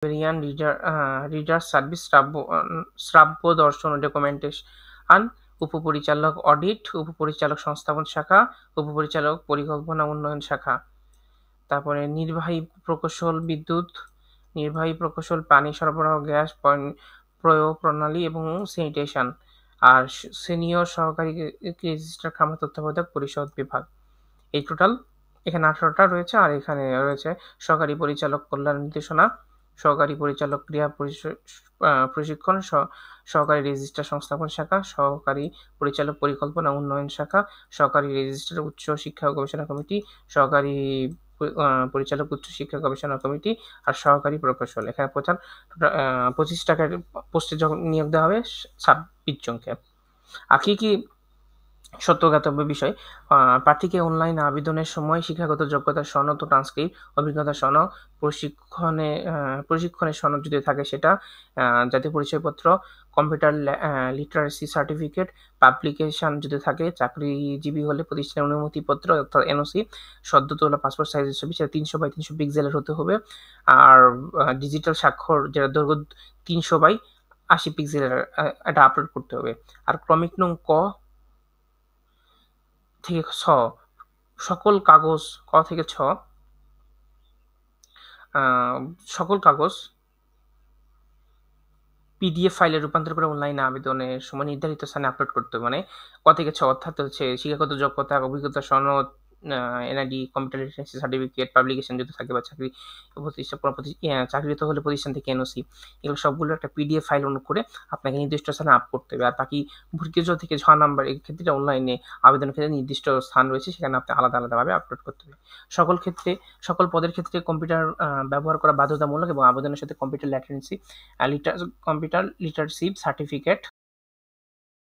Librarian, reader service, শ্রাব্য দর্শন ও documentation, উপপরিচালক audit, উপপরিচালক সংস্থাপন শাখা, উপপরিচালক পরিকল্পনা উন্নয়ন শাখা। তারপরে নির্বাহী প্রকৌশল বিদ্যুৎ, নির্বাহী প্রকৌশল পানি সরবরাহ, গ্যাস প্রয়োগ প্রণালী এবং স্যানিটেশন। আর সিনিয়র সহকারী রেজিস্ট্রার খামার তত্ত্বাবধায়ক পরিষদ বিভাগ। এই টোটাল এখানে 18টা রয়েছে। আর এখানে রয়েছে সহকারী পরিচালক কল্যাণ নির্দেশনা, সহকারী পরিচালক ক্রিয়া প্রশিক্ষণ, সহকারী রেজিস্ট্রার সংস্থাপন শাখা, সহকারী পরিচালক পরিকল্পনা উন্নয়ন শাখা, সহকারী রেজিস্ট্রার উচ্চ শিক্ষা ও গবেষণা কমিটি, সহকারী পরিচালক উচ্চ শিক্ষা গবেষণা কমিটি, আর সহকারী প্রকৌশল। এখানে 25 টাকার পোস্টে যখন নিয়োগ দেওয়া হবে 26 জনকে। আর কি সত্যজ্ঞাতব্য বিষয়, প্রার্থীকে অনলাইন আবেদনের সময় শিক্ষাগত যোগ্যতার সনদ ও ট্রান্সক্রিপ্ট, অভিজ্ঞতা সনদ, প্রশিক্ষণের সনদ যদি থাকে সেটা, জাতীয় পরিচয়পত্র, কম্পিউটার লিটারেসি সার্টিফিকেট, পাবলিকেশন যদি থাকে, চাকরিজীবী হলে প্রতিষ্ঠানের অনুমতিপত্র অর্থাৎ এনওসি, সদ্য তোলা পাসপোর্ট সাইজের ছবি, সেটা 300x300 পিক্সেলের হতে হবে। আর ডিজিটাল স্বাক্ষর যেটা দৈর্ঘ্য 300x80 পিক্সেলের, এটা আপলোড করতে হবে। আর ক্রমিক নং ক থেকে ছ সকল কাগজ, ক থেকে ছ সকল কাগজ পিডিএফ ফাইলে রূপান্তর করে অনলাইনে আবেদনের সময় নির্ধারিত স্থানে আপলোড করতে হবে। মানে ক থেকে ছ অর্থাৎ হচ্ছে শিক্ষাগত যোগ্যতা, অভিজ্ঞতা সনদ, NID, computer literacy certificate, publication যদি থাকে বা চাকরিরত হলে প্রতিষ্ঠান থেকে এনওসি, এগুলো সবগুলো একটা পিডিএফ ফাইল অনু করে আপনাকে নির্দিষ্ট স্থানে আপ করতে হবে। আর বাকি ভর্তিজ থেকে 6 নাম্বার এই ক্ষেত্রে অনলাইনে আবেদনের ক্ষেত্রে নির্দিষ্ট স্থান রয়েছে, সেখানে আপনি আলাদাভাবে আপলোড করতে হবে। সকল পদের ক্ষেত্রে কম্পিউটার ব্যবহার করা বাধ্যতামূলক এবং আবেদনের সাথে কম্পিউটার লিটারেসি সার্টিফিকেট